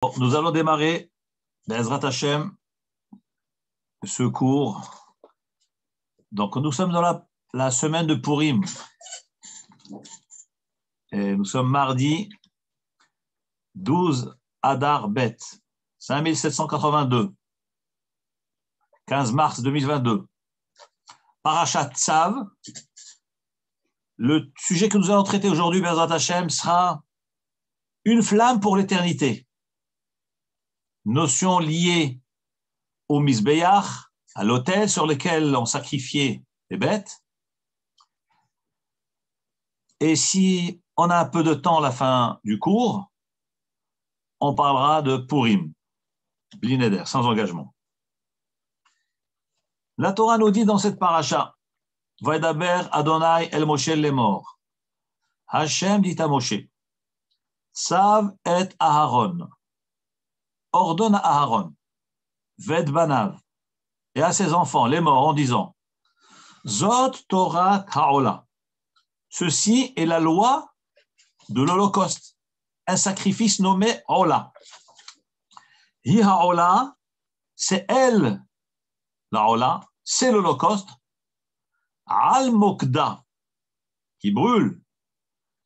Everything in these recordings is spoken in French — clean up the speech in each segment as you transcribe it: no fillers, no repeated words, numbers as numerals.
Bon, nous allons démarrer, Be'ezrat Hashem, ce cours. Donc, nous sommes dans la semaine de Purim. Et nous sommes mardi 12 Adar Bet, 5782, 15 mars 2022. Parashat Tzav. Le sujet que nous allons traiter aujourd'hui, Be'ezrat Hashem, sera une flamme pour l'éternité. Notion liée au Mizbeach, à l'autel sur lequel on sacrifiait les bêtes. Et si on a un peu de temps à la fin du cours, on parlera de Purim, Bli Neder, sans engagement. La Torah nous dit dans cette paracha, Vaidaber Adonai El Moshe Lemor. Hashem dit à Moshe, Tzav et Aharon. Ordonne à Aaron, Ved Banav, et à ses enfants, les morts, en disant, Zot Torah Haola. Ceci est la loi de l'Holocauste, un sacrifice nommé Ola. Hi Haola, c'est elle, la Ola, c'est l'Holocauste, Al Mokda, qui brûle,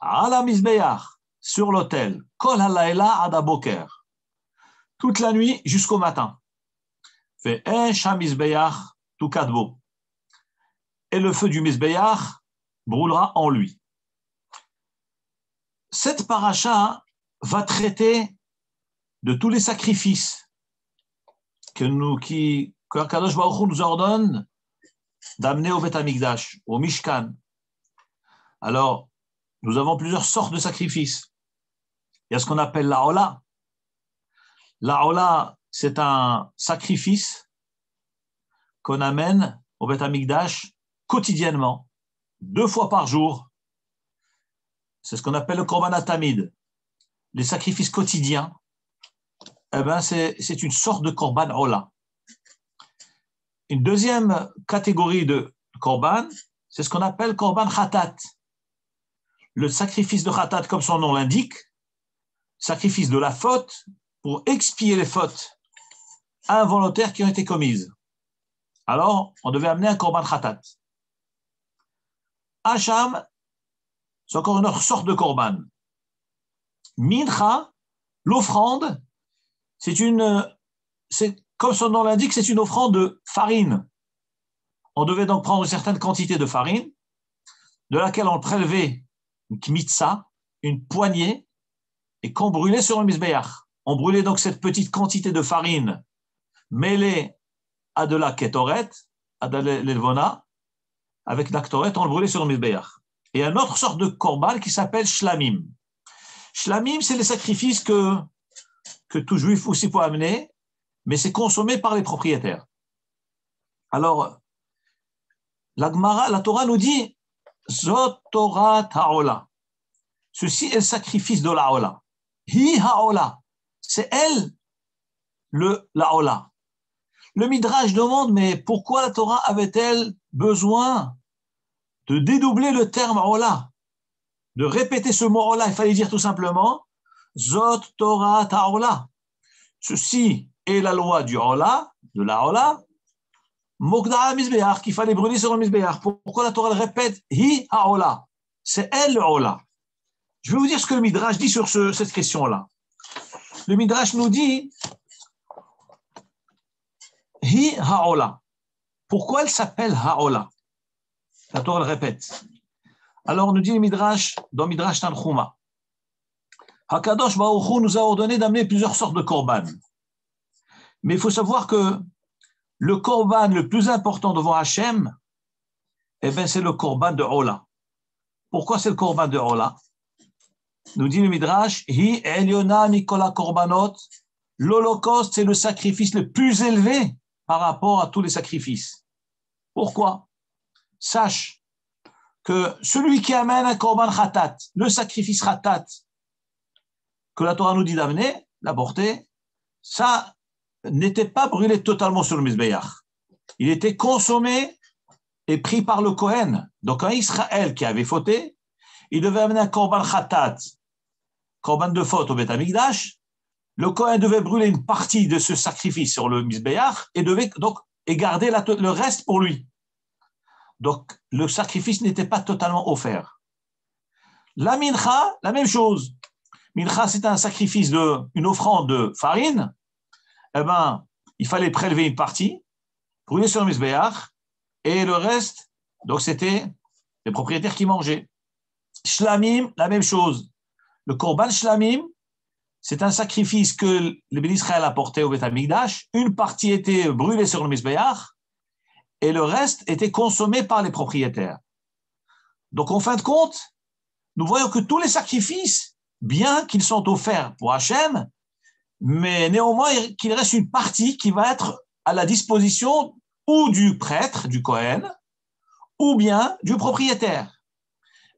Al Mizbeach, sur l'autel, Kol Halayla Adaboker, toute la nuit jusqu'au matin. Fait un Mizbeach tout kadbo. Et le feu du Mizbeach brûlera en lui. Cette paracha va traiter de tous les sacrifices que Kadosh Baruch Hu nous ordonne d'amener au Beth Amikdash, au Mishkan. Alors, nous avons plusieurs sortes de sacrifices. Il y a ce qu'on appelle la Ola. La Ola, c'est un sacrifice qu'on amène au Beth Amikdash quotidiennement, 2 fois par jour. C'est ce qu'on appelle le Korban Tamid. Les sacrifices quotidiens, c'est une sorte de Korban Ola. Une deuxième catégorie de Korban, c'est ce qu'on appelle Korban Khatat. Le sacrifice de Khatat, comme son nom l'indique, sacrifice de la faute pour expier les fautes involontaires qui ont été commises. Alors, on devait amener un Korban Khatat. Hacham, c'est encore une autre sorte de Korban. Mincha, l'offrande, c'est comme son nom l'indique, c'est une offrande de farine. On devait donc prendre une certaine quantité de farine, de laquelle on prélevait une kmitza, une poignée, et qu'on brûlait sur le Mizbeach. On brûlait donc cette petite quantité de farine mêlée à de la ketoret, à de l'elvona, avec la ketoret, on le brûlait sur le Mizbeach. Et une autre sorte de korban qui s'appelle shlamim. Shlamim, c'est les sacrifices que tout juif aussi peut amener, mais c'est consommé par les propriétaires. Alors, la Torah nous dit Zot Torah Ta'ola. Ceci est le sacrifice de la Ola. Hi Ha'ola. C'est elle, la Ola. Le Midrash demande, mais pourquoi la Torah avait-elle besoin de dédoubler le terme Ola, de répéter ce mot Ola? Il fallait dire tout simplement Zot Torah Ta'ola. Ceci est la loi du Ola, de la Ola, Mokda Mizbeach, qu'il fallait brûler sur le Mizbeach. Pourquoi la Torah le répète Hi Ha'ola? C'est elle le Ola. Je vais vous dire ce que le Midrash dit sur cette question-là. Le Midrash nous dit Hi Ha'ola. Pourquoi elle s'appelle Ha'ola? La Torah le répète. Alors, on nous dit le Midrash, dans Midrash Tanchuma, Hakadosh Baruch Hu nous a ordonné d'amener plusieurs sortes de korban. Mais il faut savoir que le korban le plus important devant Hachem, c'est le korban de Ola. Pourquoi c'est le korban de Ola? Nous dit le Midrash, Hi Eliona Mikola Korbanot. L'Holocauste, c'est le sacrifice le plus élevé par rapport à tous les sacrifices. Pourquoi? Sache que celui qui amène un korban khatat, le sacrifice khatat, que la Torah nous dit d'amener, d'apporter, ça n'était pas brûlé totalement sur le Mizbeach. Il était consommé et pris par le Kohen. Donc un Israël qui avait fauté, il devait amener un korban khatat, korban de faute au Beth Amikdash, le Kohen devait brûler une partie de ce sacrifice sur le Mizbeach et devait donc et garder le reste pour lui. Donc, le sacrifice n'était pas totalement offert. La mincha, la même chose. Mincha, c'est un sacrifice une offrande de farine. Eh ben, il fallait prélever une partie, brûler sur le Mizbeach, et le reste, donc c'était les propriétaires qui mangeaient. Shlamim, la même chose. Le korban shlamim, c'est un sacrifice que le Béni Israël apportait au Beth Amikdash. Une partie était brûlée sur le Mizbeach et le reste était consommé par les propriétaires. Donc, en fin de compte, nous voyons que tous les sacrifices, bien qu'ils sont offerts pour Hachem, mais néanmoins, qu'il reste une partie qui va être à la disposition ou du prêtre, du Kohen, ou bien du propriétaire.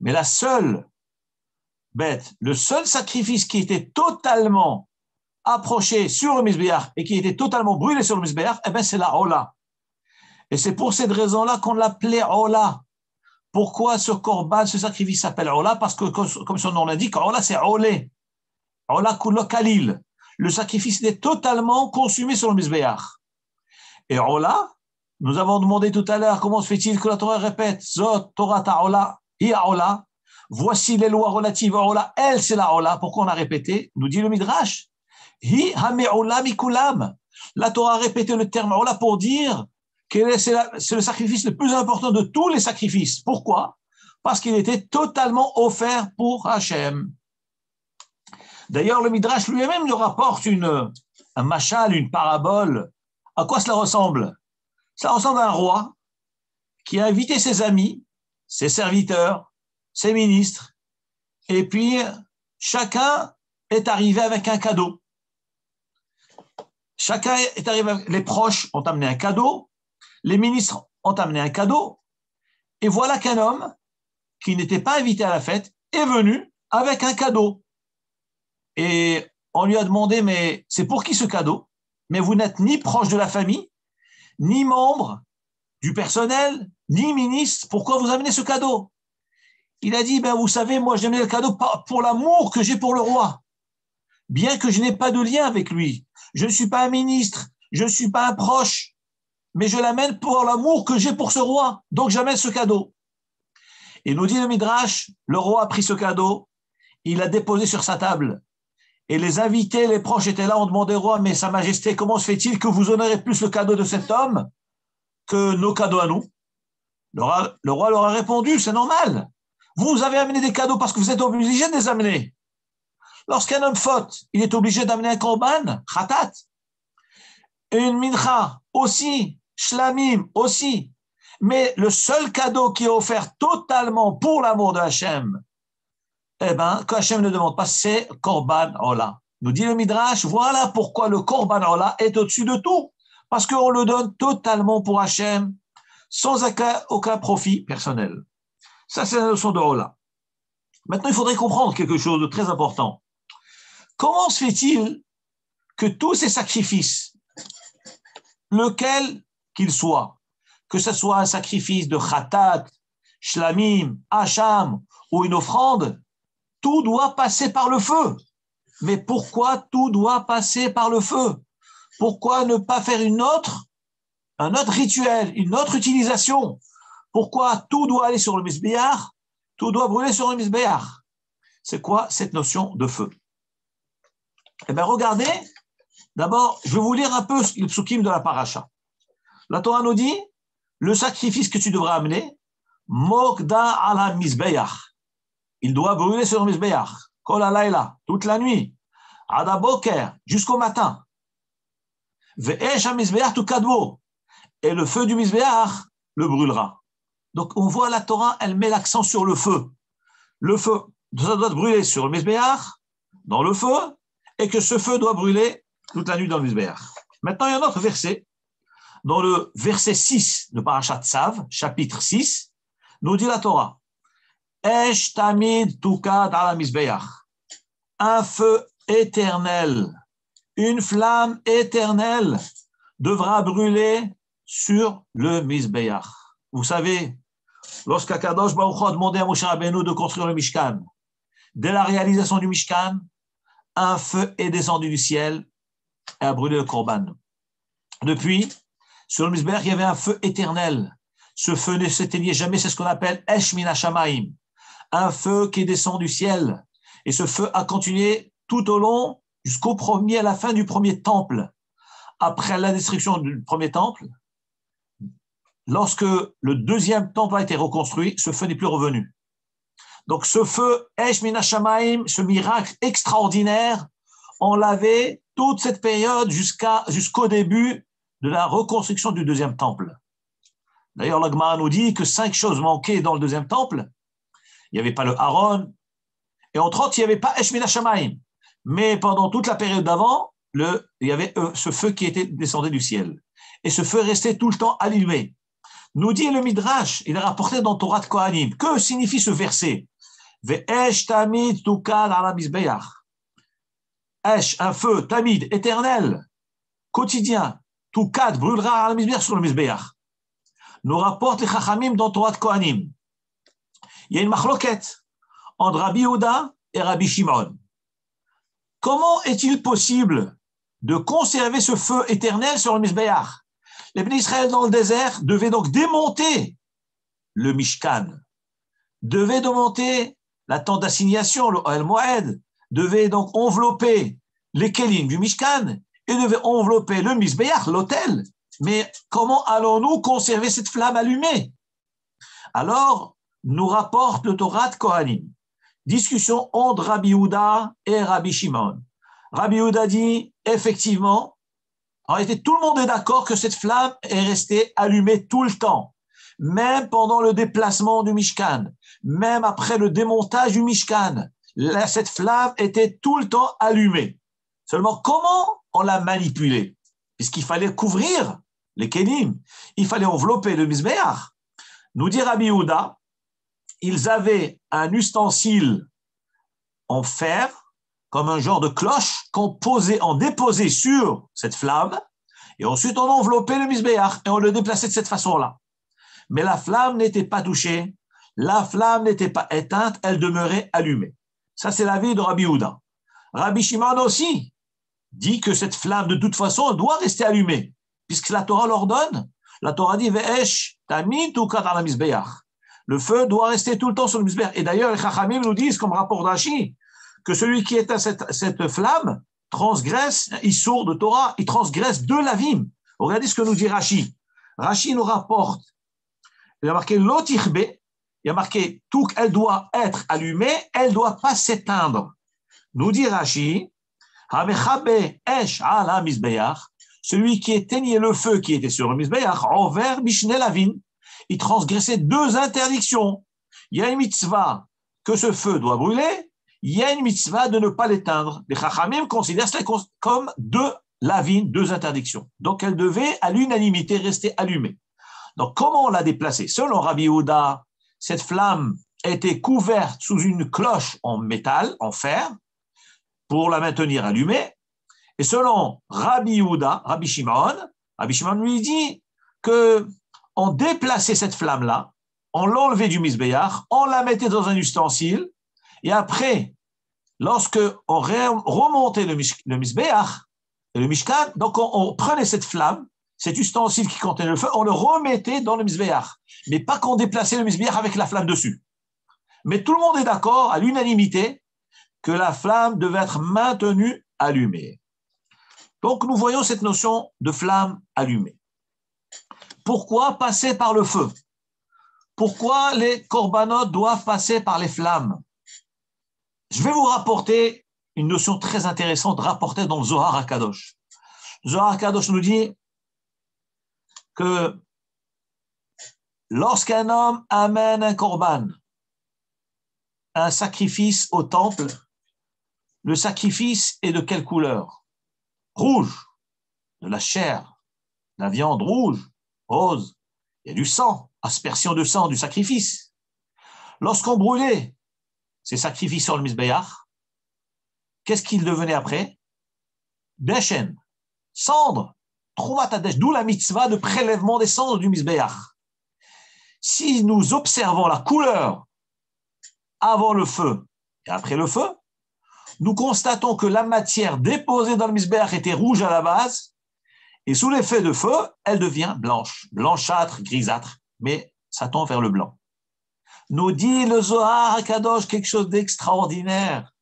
Mais la seule bête, le seul sacrifice qui était totalement approché sur le Mizbeach et qui était totalement brûlé sur le Mizbeach, eh bien, c'est la Ola. Et c'est pour cette raison-là qu'on l'appelait Ola. Pourquoi ce korban, ce sacrifice s'appelle Ola? Parce que, comme son nom l'indique, Ola, c'est Olé. Ola kulo kalil. Le sacrifice est totalement consumé sur le Mizbeach. Et Ola, nous avons demandé tout à l'heure comment se fait-il que la Torah répète Zot Torah ta'ola, hiya Ola. Voici les lois relatives à Ola. Elle, c'est la Ola. Pourquoi on a répété? Nous dit le Midrash. Hi hame'ola mikulam. La Torah a répété le terme Ola pour dire que c'est le sacrifice le plus important de tous les sacrifices. Pourquoi? Parce qu'il était totalement offert pour Hachem. D'ailleurs, le Midrash lui-même nous rapporte un machal, une parabole. À quoi cela ressemble? Ça ressemble à un roi qui a invité ses amis, ses serviteurs, ses ministres, et puis chacun est arrivé avec un cadeau. Chacun est arrivé, les proches ont amené un cadeau, les ministres ont amené un cadeau, et voilà qu'un homme qui n'était pas invité à la fête est venu avec un cadeau. Et on lui a demandé, mais c'est pour qui ce cadeau? Mais vous n'êtes ni proche de la famille, ni membre du personnel, ni ministre, pourquoi vous amenez ce cadeau? Il a dit, ben vous savez, moi j'ai amené le cadeau pour l'amour que j'ai pour le roi. Bien que je n'ai pas de lien avec lui, je ne suis pas un ministre, je ne suis pas un proche, mais je l'amène pour l'amour que j'ai pour ce roi, donc j'amène ce cadeau. Et nous dit le Midrash, le roi a pris ce cadeau, il l'a déposé sur sa table, et les invités, les proches étaient là, ont demandé au roi, mais Sa Majesté, comment se fait-il que vous honorez plus le cadeau de cet homme que nos cadeaux à nous? Le roi leur a répondu, c'est normal. Vous avez amené des cadeaux parce que vous êtes obligé de les amener. Lorsqu'un homme faute, il est obligé d'amener un korban, khatat, une mincha aussi, shlamim aussi. Mais le seul cadeau qui est offert totalement pour l'amour de Hachem, eh bien, que Hachem ne demande pas, c'est korban ola. Nous dit le Midrash, voilà pourquoi le korban ola est au-dessus de tout. Parce qu'on le donne totalement pour Hachem, sans aucun profit personnel. Ça, c'est la notion de ola. Maintenant, il faudrait comprendre quelque chose de très important. Comment se fait-il que tous ces sacrifices, lequel qu'ils soient, que ce soit un sacrifice de khatat, shlamim, hacham ou une offrande, tout doit passer par le feu? Mais pourquoi tout doit passer par le feu? Pourquoi ne pas faire un autre rituel, une autre utilisation? Pourquoi tout doit aller sur le Mizbeach? Tout doit brûler sur le Mizbeach. C'est quoi cette notion de feu? Eh bien, regardez, d'abord, je vais vous lire un peu le psukim de la paracha. La Torah nous dit, le sacrifice que tu devras amener, Mokda ala Mizbeach. Il doit brûler sur le Mizbeach. Kol halayla, toute la nuit. Ada boker, jusqu'au matin. Ve'esh ha-Mizbeach tu kadvo. Et le feu du Mizbeach le brûlera. Donc, on voit la Torah, elle met l'accent sur le feu. Le feu, ça doit brûler sur le Mizbeach, dans le feu, et que ce feu doit brûler toute la nuit dans le Mizbeach. Maintenant, il y a un autre verset. Dans le verset 6 de Parashat Tzav, chapitre 6, nous dit la Torah, Esh tamid tukad ala Mizbeach. Un feu éternel, une flamme éternelle devra brûler sur le Mizbeach. Vous savez, lorsqu'Akadosh Baruch Hu a demandé à Moshe Rabbeinu de construire le Mishkan, dès la réalisation du Mishkan, un feu est descendu du ciel et a brûlé le korban. Depuis, sur le Mizbeach, il y avait un feu éternel. Ce feu ne s'éteignait jamais, c'est ce qu'on appelle Esh Min HaShamayim, un feu qui descend du ciel. Et ce feu a continué tout au long, à la fin du premier temple. Après la destruction du premier temple, lorsque le deuxième temple a été reconstruit, ce feu n'est plus revenu. Donc ce feu, Esh Min HaShamayim, ce miracle extraordinaire, on l'avait toute cette période jusqu'au début de la reconstruction du deuxième temple. D'ailleurs, la Gemara nous dit que 5 choses manquaient dans le deuxième temple. Il n'y avait pas le Aaron, et entre autres, il n'y avait pas Esh Min HaShamayim. Mais pendant toute la période d'avant, il y avait ce feu qui était descendu du ciel. Et ce feu restait tout le temps allumé. Nous dit le Midrash, il est rapporté dans Torah de Kohanim. Que signifie ce verset? Ve'esh tamid tukad ala mizbeach. Esh, un feu, tamid, éternel, quotidien, tukad, brûlera ala mizbeach sur le mizbeach. Nous rapporte les Chachamim dans Torah de Kohanim. Il y a une machloket entre Rabbi Yehuda et Rabbi Shimon. Comment est-il possible de conserver ce feu éternel sur le mizbeach? Les Bnei Israël dans le désert devaient donc démonter le Mishkan, devaient démonter la tente d'assignation, le Ohel Moed, devaient donc envelopper les Kélim du Mishkan et devaient envelopper le Mizbeach, l'autel. Mais comment allons-nous conserver cette flamme allumée? Alors, nous rapporte le Torah de Kohanim. Discussion entre Rabbi Yehuda et Rabbi Shimon. Rabbi Yehuda dit, effectivement, en réalité, tout le monde est d'accord que cette flamme est restée allumée tout le temps, même pendant le déplacement du Mishkan, même après le démontage du Mishkan. Là, cette flamme était tout le temps allumée. Seulement, comment on l'a manipulée? Puisqu'il fallait couvrir les Kélim, il fallait envelopper le Mizbeach. Nous dit Rabbi Yehuda, ils avaient un ustensile en fer, comme un genre de cloche qu'on déposait sur cette flamme, et ensuite on enveloppait le Mizbeach et on le déplaçait de cette façon-là. Mais la flamme n'était pas touchée, la flamme n'était pas éteinte, elle demeurait allumée. Ça, c'est l'avis de Rabbi Yehuda. Rabbi Shimon aussi dit que cette flamme, de toute façon, doit rester allumée, puisque la Torah l'ordonne. La Torah dit « Ve'esh tamid tukad ala mizbeach ». Le feu doit rester tout le temps sur le Mizbeach. Et d'ailleurs, les Chachamim nous disent, comme rapport d'Rashi, que celui qui éteint cette flamme transgresse, il sort de Torah, il transgresse de l'avim. Regardez ce que nous dit Rashi. Rashi nous rapporte, il a marqué l'otichbe, il a marqué tout, elle doit être allumée, elle ne doit pas s'éteindre. Nous dit Rashi, celui qui éteignait le feu qui était sur le Mizbeach, envers Mishne Lavin, il transgressait 2 interdictions. Il y a une mitzvah que ce feu doit brûler, il y a une mitzvah de ne pas l'éteindre. Les Chachamim considèrent cela comme 2 lavines, 2 interdictions. Donc elle devait à l'unanimité rester allumée. Donc comment on l'a déplacée? Selon Rabbi Yehuda, cette flamme était couverte sous une cloche en métal, en fer, pour la maintenir allumée. Et selon Rabbi Yehuda, Rabbi Shimon lui dit que on déplaçait cette flamme-là, on l'enlevait du Mizbeach, on la mettait dans un ustensile, et après, lorsque on remontait le Mizbeach, le Mishkan, donc on prenait cette flamme, cet ustensile qui contenait le feu, on le remettait dans le Mizbeach, mais pas qu'on déplaçait le Mizbeach avec la flamme dessus. Mais tout le monde est d'accord, à l'unanimité, que la flamme devait être maintenue allumée. Donc nous voyons cette notion de flamme allumée. Pourquoi passer par le feu? Pourquoi les korbanot doivent passer par les flammes? Je vais vous rapporter une notion très intéressante rapportée dans le Zohar HaKadosh. Le Zohar HaKadosh nous dit que lorsqu'un homme amène un korban, un sacrifice au temple, le sacrifice est de quelle couleur? Rouge, de la chair, de la viande rouge, rose, il y a du sang, aspersion de sang du sacrifice. Lorsqu'on brûlait ces sacrifices sur le Mizbeach, qu'est-ce qu'il devenait après? Deshen, cendre, Troumat Hadesh, d'où la mitzvah de prélèvement des cendres du Mizbeach. Si nous observons la couleur avant le feu et après le feu, nous constatons que la matière déposée dans le misbéach était rouge à la base, et sous l'effet de feu, elle devient blanche, blanchâtre, grisâtre, mais ça tend vers le blanc. Nous dit le Zohar HaKadosh quelque chose d'extraordinaire,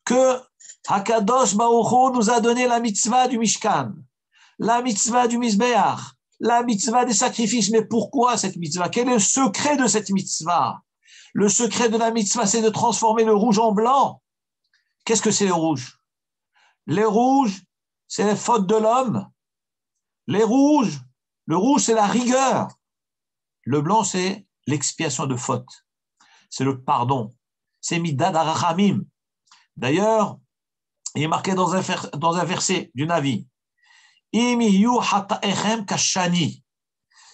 que HaKadosh Baruch Hu nous a donné la mitzvah du Mishkan, la mitzvah du misbéach, la mitzvah des sacrifices. Mais pourquoi cette mitzvah? Quel est le secret de cette mitzvah? Le secret de la mitzvah, c'est de transformer le rouge en blanc. Qu'est-ce que c'est le rouge? Les rouges, c'est les fautes de l'homme. Le rouge, c'est la rigueur. Le blanc, c'est l'expiation de fautes. C'est le pardon. C'est midad harachamim. D'ailleurs, il est marqué dans un verset du Navi.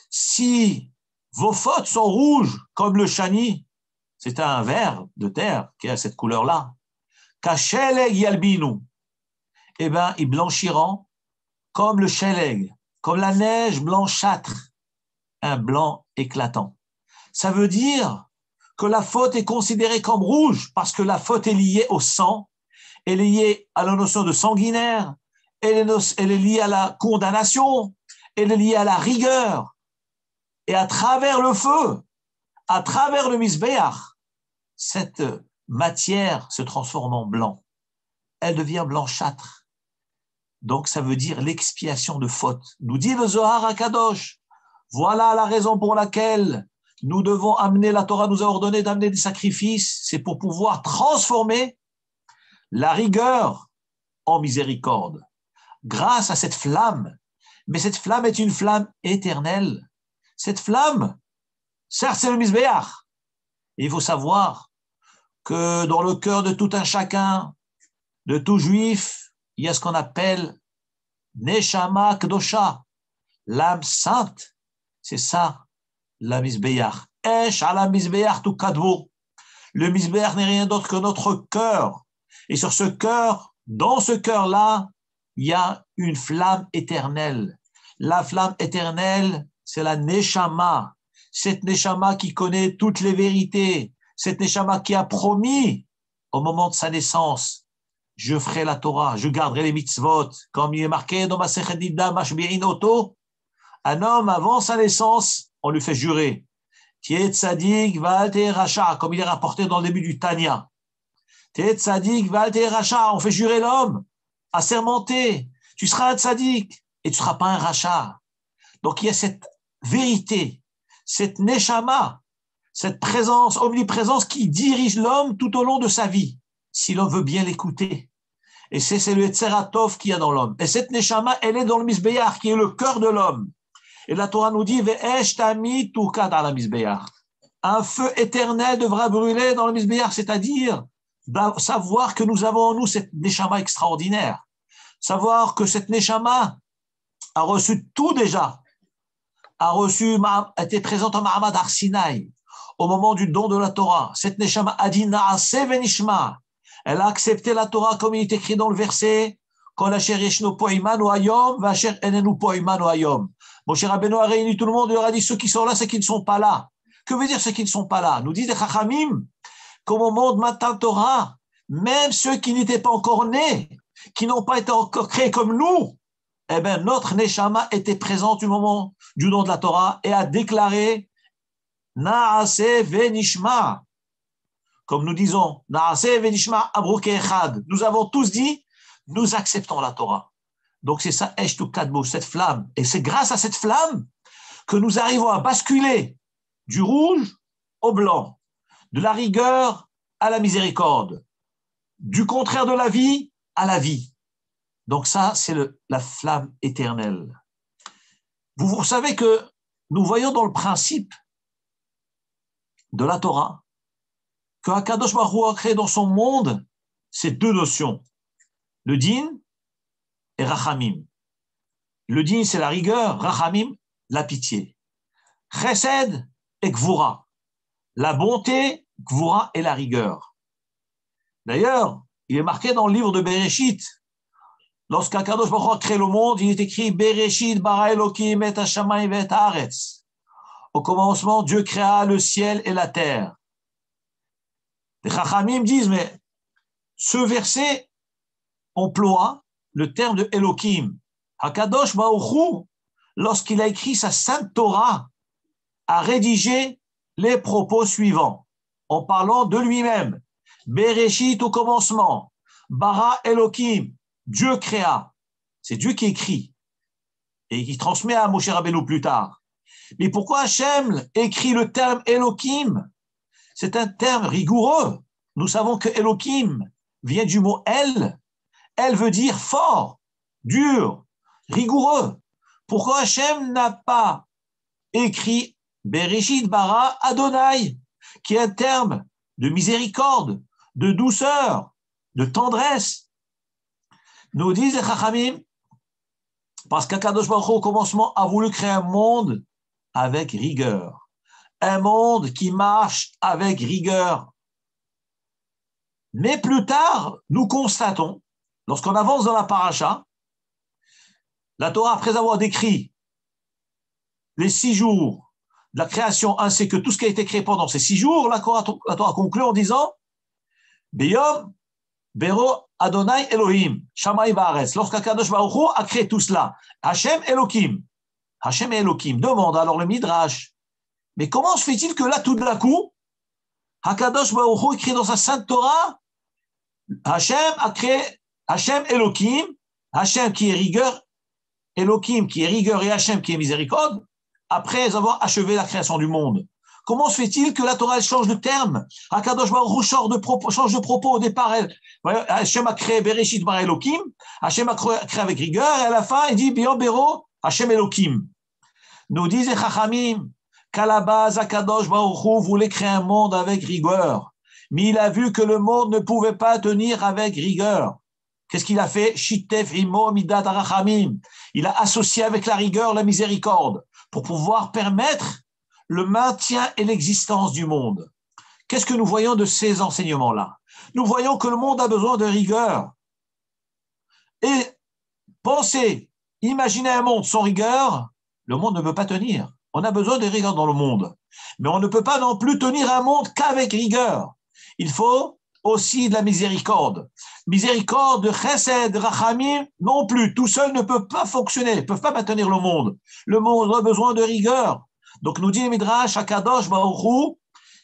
Si vos fautes sont rouges comme le shani, c'est un ver de terre qui a cette couleur-là, kasheleg yalbinu, eh bien, ils blanchiront comme le sheleg, comme la neige blanchâtre, un blanc éclatant. Ça veut dire que la faute est considérée comme rouge parce que la faute est liée au sang, elle est liée à la notion de sanguinaire, elle est liée à la condamnation, elle est liée à la rigueur. Et à travers le feu, à travers le misbéach, cette matière se transforme en blanc. Elle devient blanchâtre. Donc ça veut dire l'expiation de faute. Nous dit le Zohar HaKadosh, voilà la raison pour laquelle nous devons amener, la Torah nous a ordonné d'amener des sacrifices, c'est pour pouvoir transformer la rigueur en miséricorde. Grâce à cette flamme, mais cette flamme est une flamme éternelle. Cette flamme, certes c'est le misbéach. Il faut savoir que dans le cœur de tout un chacun, de tout juif, il y a ce qu'on appelle Neshama Kdosha, l'âme sainte. C'est ça, la misbéach. Esh ala misbéach tu kadvo. Le misbéach n'est rien d'autre que notre cœur. Et sur ce cœur, dans ce cœur-là, il y a une flamme éternelle. La flamme éternelle, c'est la Neshama. Cette Neshama qui connaît toutes les vérités. Cette Neshama qui a promis au moment de sa naissance, je ferai la Torah, je garderai les mitzvot. Comme il est marqué dans Masechet Nida Mashbi'in Oto, un homme avant sa naissance, on lui fait jurer. Tiet Tzadik Va'al Te'er Rasha, comme il est rapporté dans le début du Tanya. Tiet Tzadik Va'al Te'er Rasha, on fait jurer l'homme, assermenté. Tu seras un Tzadik et tu ne seras pas un Rasha. Donc il y a cette vérité, cette Neshama, cette présence, omniprésence qui dirige l'homme tout au long de sa vie, si l'homme veut bien l'écouter. Et c'est le Yetzer HaTov qu'il y a dans l'homme. Et cette Neshama, elle est dans le Misbéach, qui est le cœur de l'homme. Et la Torah nous dit, Ve'esh tami tukad ala Misbéach. Un feu éternel devra brûler dans le Misbéach, c'est-à-dire savoir que nous avons en nous cette Neshama extraordinaire. Savoir que cette Neshama a reçu tout déjà, a été présente en Mahamad Har Sinaï, au moment du don de la Torah. Cette Neshama a dit Na'aseh venishma. Elle a accepté la Torah comme il est écrit dans le verset Kol asher yeshno po imanu hayom v'asher enenu po imanu hayom. Moshe Rabbeinu a réuni tout le monde et leur a dit ceux qui sont là, ceux qui ne sont pas là. Que veut dire ceux qui ne sont pas là? Nous disent les Chachamim qu'au moment de Matan Torah, même ceux qui n'étaient pas encore nés, qui n'ont pas été encore créés comme nous, eh bien, notre Neshama était présente au moment du don de la Torah et a déclaré Na'aseh venishma. Comme nous disons, Na'aseh venishma abrouke echad. Nous avons tous dit, nous acceptons la Torah. Donc c'est ça, Esh tu kadbo, cette flamme. Et c'est grâce à cette flamme que nous arrivons à basculer du rouge au blanc, de la rigueur à la miséricorde, du contraire de la vie à la vie. Donc ça, c'est la flamme éternelle. Vous savez que nous voyons dans le principe de la Torah que HaKadosh Baruch Hu a créé dans son monde ces deux notions, le din et rachamim. Le din, c'est la rigueur, rachamim, la pitié. Chesed et gvura, la bonté, gvura et la rigueur. D'ailleurs, il est marqué dans le livre de Bereshit, lorsqu'HaKadosh Baruch Hu a créé le monde, il est écrit Bereshit bara Elokim et hashamayim et haaretz. Au commencement, Dieu créa le ciel et la terre. Les Chachamim disent, mais Ce verset emploie le terme de Elohim. Hakadosh Baruch Hu, lorsqu'il a écrit sa sainte Torah, a rédigé les propos suivants en parlant de lui-même. Bereshit au commencement, Bara Elohim, Dieu créa. C'est Dieu qui écrit et qui transmet à Moshe Rabbeinu plus tard. Mais pourquoi Hachem écrit le terme Elohim? C'est un terme rigoureux. Nous savons que Elohim vient du mot El. El veut dire fort, dur, rigoureux. Pourquoi Hachem n'a pas écrit Bereshit bara Adonai, qui est un terme de miséricorde, de douceur, de tendresse? Nous disent les Chachamim, parce qu'Akadosh Baruch Hu, au commencement, a voulu créer un monde avec rigueur. Un monde qui marche avec rigueur. Mais plus tard, nous constatons, lorsqu'on avance dans la paracha, la Torah, après avoir décrit les 6 jours de la création, ainsi que tout ce qui a été créé pendant ces 6 jours, la Torah conclut en disant Beyom, Bero, Adonai, Elohim, Shammai Baaretz. Lorsqu'Akadosh Baruch Hu a créé tout cela, Hachem, Elohim. Hachem et Elohim. Demande alors le Midrash. Mais comment se fait-il que là, tout d'un coup, Hakadosh Baruch Hu écrit dans sa sainte Torah, Hachem a créé Hachem, Elohim, Hachem qui est rigueur, Elohim qui est rigueur et Hachem qui est miséricorde, après avoir achevé la création du monde. Comment se fait-il que la Torah elle change de terme? Hakadosh Baruch Hu change de propos au départ. Hachem a créé Bereshit bara Elohim, Hachem a créé avec rigueur, et à la fin, il dit Biom Bero, Hachem Elohim. Nous disent les Chachamim qu'à la base, Hakadosh Baruch Hu voulait créer un monde avec rigueur, mais il a vu que le monde ne pouvait pas tenir avec rigueur. Qu'est-ce qu'il a fait? Shitef imo midat arachamim. Il a associé avec la rigueur la miséricorde pour pouvoir permettre le maintien et l'existence du monde. Qu'est-ce que nous voyons de ces enseignements-là? Nous voyons que le monde a besoin de rigueur. Et pensez, imaginez un monde sans rigueur, le monde ne peut pas tenir. On a besoin de rigueur dans le monde. Mais on ne peut pas non plus tenir un monde qu'avec rigueur. Il faut aussi de la miséricorde. Miséricorde, de chesed, rachamim, non plus. Tout seul ne peut pas fonctionner, ne peuvent pas maintenir le monde. Le monde a besoin de rigueur. Donc nous dit le Midrash, Hakadosh Baruch Hu,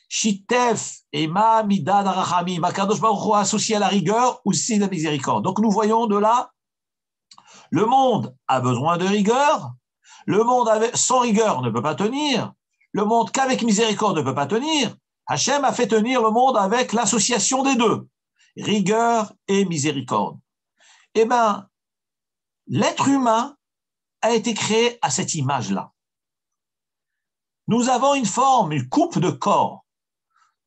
Shitef et Ma Midad Arachamim. Hakadosh Baruch Hu a associé à la rigueur aussi la miséricorde. Donc nous voyons de là, le monde a besoin de rigueur, le monde sans rigueur ne peut pas tenir, le monde qu'avec miséricorde ne peut pas tenir. Hachem a fait tenir le monde avec l'association des deux, rigueur et miséricorde. Eh bien, l'être humain a été créé à cette image-là. Nous avons une forme, une coupe de corps.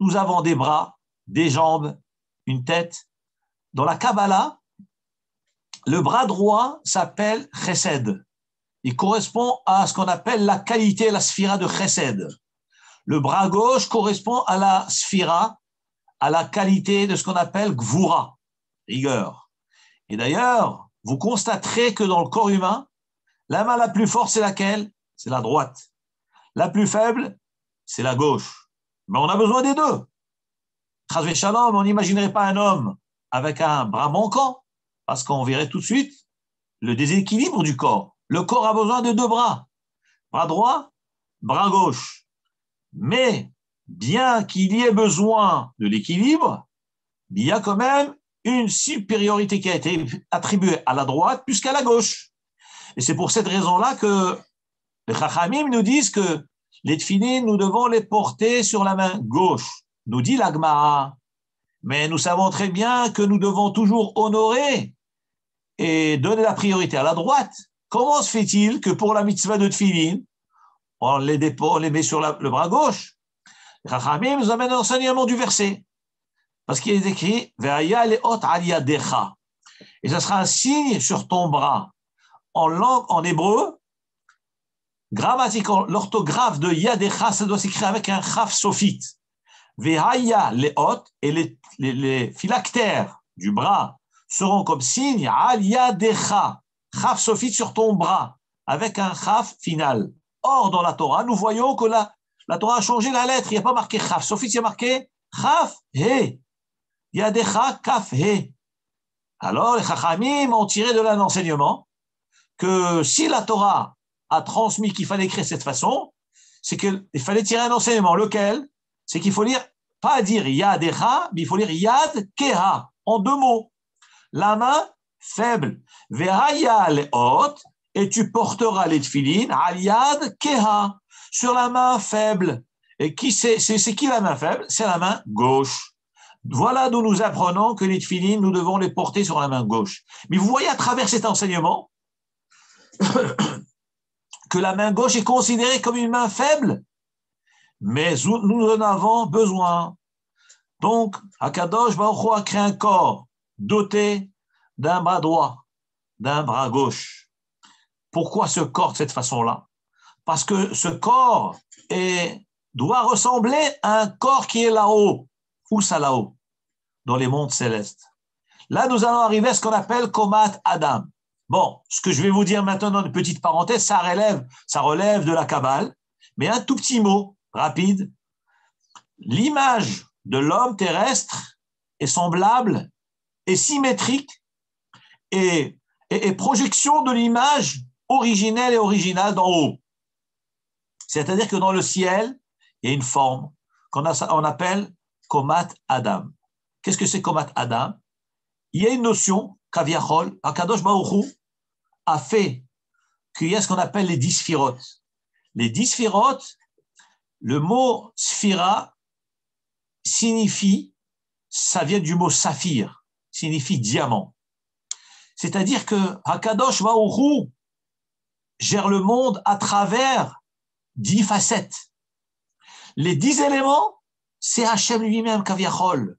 Nous avons des bras, des jambes, une tête. Dans la Kabbalah, le bras droit s'appelle Chesed. Il correspond à ce qu'on appelle la qualité, la sphira de Chesed. Le bras gauche correspond à la sphira, à la qualité de ce qu'on appelle Gvura, rigueur. Et d'ailleurs, vous constaterez que dans le corps humain, la main la plus forte, c'est laquelle? C'est la droite. La plus faible, c'est la gauche. Mais on a besoin des deux. Chas Shalom, on n'imaginerait pas un homme avec un bras manquant, parce qu'on verrait tout de suite le déséquilibre du corps. Le corps a besoin de 2 bras. Bras droit, bras gauche. Mais bien qu'il y ait besoin de l'équilibre, il y a quand même une supériorité qui a été attribuée à la droite plus qu'à la gauche. Et c'est pour cette raison-là que les Chachamim nous disent que les tefilines, nous devons les porter sur la main gauche, nous dit la Gemara. Mais nous savons très bien que nous devons toujours honorer et donner la priorité à la droite. Comment se fait-il que pour la mitzvah de tefilines, on les met sur le bras gauche? Les Chachamim nous amènent l'enseignement du verset. Parce qu'il est écrit « Ve'aya le'ot al yadecha » et ça sera un signe sur ton bras. En hébreu, grammatiquement, l'orthographe de Yadecha, ça doit s'écrire avec un chaf sophite. Vehaya leot, et les phylactères du bras seront comme signe al Yadecha, chaf sophite sur ton bras, avec un chaf final. Or, dans la Torah, nous voyons que la Torah a changé la lettre. Il n'y a pas marqué chaf sophite, il y a marqué chaf he. Il Yadecha kaf he. Alors, les Chachamim ont tiré de là un enseignement que si la Torah a transmis qu'il fallait écrire de cette façon, c'est qu'il fallait tirer un enseignement. Lequel? C'est qu'il faut lire, pas dire Yadecha, mais il faut lire Yad Keha, en deux mots. La main faible. Ve'haya le'ot, et tu porteras les tefilin, al Yad Keha, sur la main faible. Et qui c'est qui la main faible? C'est la main gauche. Voilà d'où nous apprenons que les tefilin, nous devons les porter sur la main gauche. Mais vous voyez à travers cet enseignement que la main gauche est considérée comme une main faible, mais nous en avons besoin. Donc, Akadosh Baruch Hu a créé un corps doté d'un bras droit, d'un bras gauche. Pourquoi ce corps de cette façon-là? Parce que ce corps doit ressembler à un corps qui est là-haut. Où ça là-haut? Dans les mondes célestes. Là, nous allons arriver à ce qu'on appelle Komat Adam. Bon, ce que je vais vous dire maintenant dans une petite parenthèse, ça relève de la Kabbale, mais un tout petit mot rapide. L'image de l'homme terrestre est semblable et symétrique et projection de l'image originelle et originale d'en haut. C'est-à-dire que dans le ciel, il y a une forme qu'on appelle Komat Adam. Qu'est-ce que c'est Komat Adam? Il y a une notion, Kaviachol, Akadosh Baruch Hu a fait qu'il y a ce qu'on appelle les 10 sphirotes. Les 10 sphirotes, le mot sphira signifie, ça vient du mot saphir, signifie diamant. C'est-à-dire que Akadosh Baruch Hu gère le monde à travers 10 facettes. Les 10 éléments, c'est Hachem lui-même, Kaviachol.